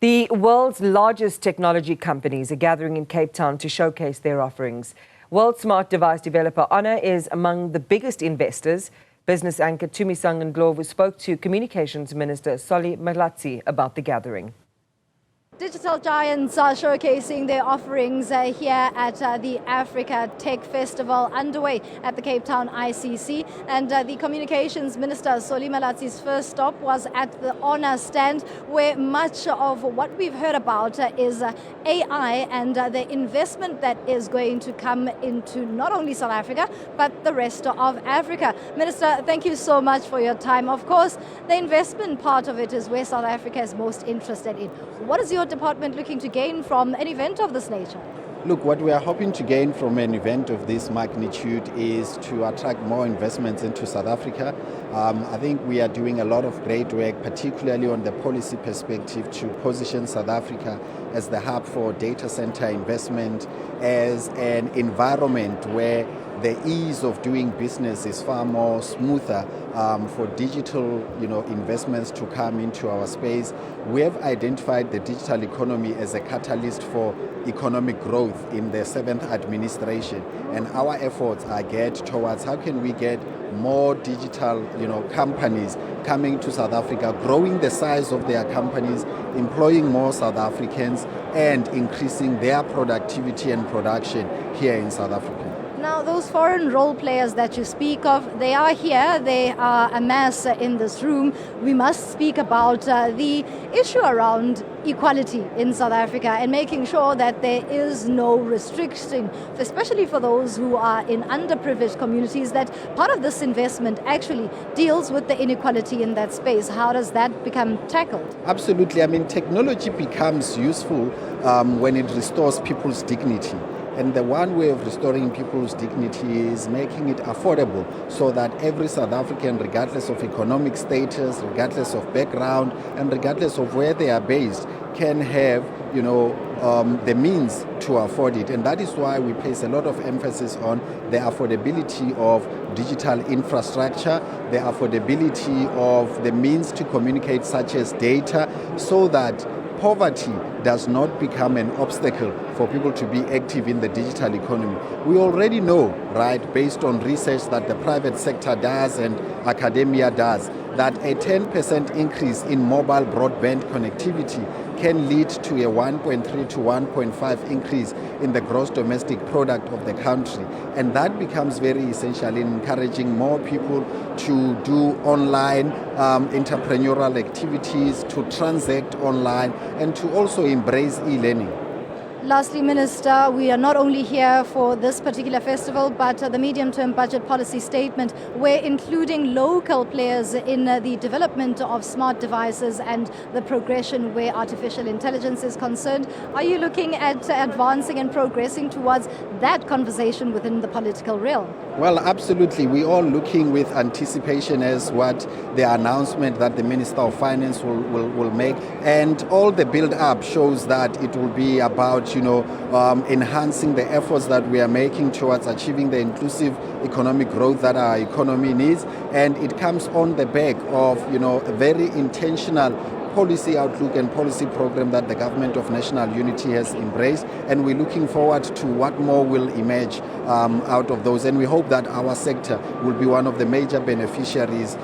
The world's largest technology companies are gathering in Cape Town to showcase their offerings. World smart device developer Honor is among the biggest investors. Business anchor Tumisang Ndlovu spoke to Communications Minister Solly Malatsi about the gathering. Digital giants are showcasing their offerings here at the Africa Tech Festival underway at the Cape Town ICC. And the Communications Minister Solly Malatsi's first stop was at the Honor stand, where much of what we've heard about is AI and the investment that is going to come into not only South Africa, but the rest of Africa. Minister, thank you so much for your time. Of course, the investment part of it is where South Africa is most interested in. What is your department looking to gain from an event of this nature? Look, what we are hoping to gain from an event of this magnitude is to attract more investments into South Africa. I think we are doing a lot of great work, particularly on the policy perspective, to position South Africa as the hub for data center investment, as an environment where the ease of doing business is far more smoother for digital investments to come into our space. We have identified the digital economy as a catalyst for economic growth in the 7th administration, and our efforts are geared towards how can we get more digital companies coming to South Africa, growing the size of their companies, employing more South Africans, and increasing their productivity and production here in South Africa. Now, those foreign role players that you speak of, they are here, they are en masse in this room. We must speak about the issue around equality in South Africa and making sure that there is no restriction, especially for those who are in underprivileged communities, that part of this investment actually deals with the inequality in that space. How does that become tackled? Absolutely. I mean, technology becomes useful when it restores people's dignity. And the one way of restoring people's dignity is making it affordable so that every South African, regardless of economic status, regardless of background, and regardless of where they are based, can have, the means to afford it. And that is why we place a lot of emphasis on the affordability of digital infrastructure, the affordability of the means to communicate, such as data, so that poverty does not become an obstacle for people to be active in the digital economy. We already know, right, based on research that the private sector does and academia does, that a 10% increase in mobile broadband connectivity can lead to a 1.3 to 1.5 increase in the gross domestic product of the country. And that becomes very essential in encouraging more people to do online entrepreneurial activities, to transact online, and to also embrace e-learning. Lastly, Minister, we are not only here for this particular festival, but the medium-term budget policy statement, we're including local players in the development of smart devices and the progression where artificial intelligence is concerned. Are you looking at advancing and progressing towards that conversation within the political realm? Well, absolutely. We're all looking with anticipation as what the announcement that the Minister of Finance will make. And all the build-up shows that it will be about enhancing the efforts that we are making towards achieving the inclusive economic growth that our economy needs. And it comes on the back of, a very intentional policy outlook and policy program that the Government of National Unity has embraced. And we're looking forward to what more will emerge out of those. And we hope that our sector will be one of the major beneficiaries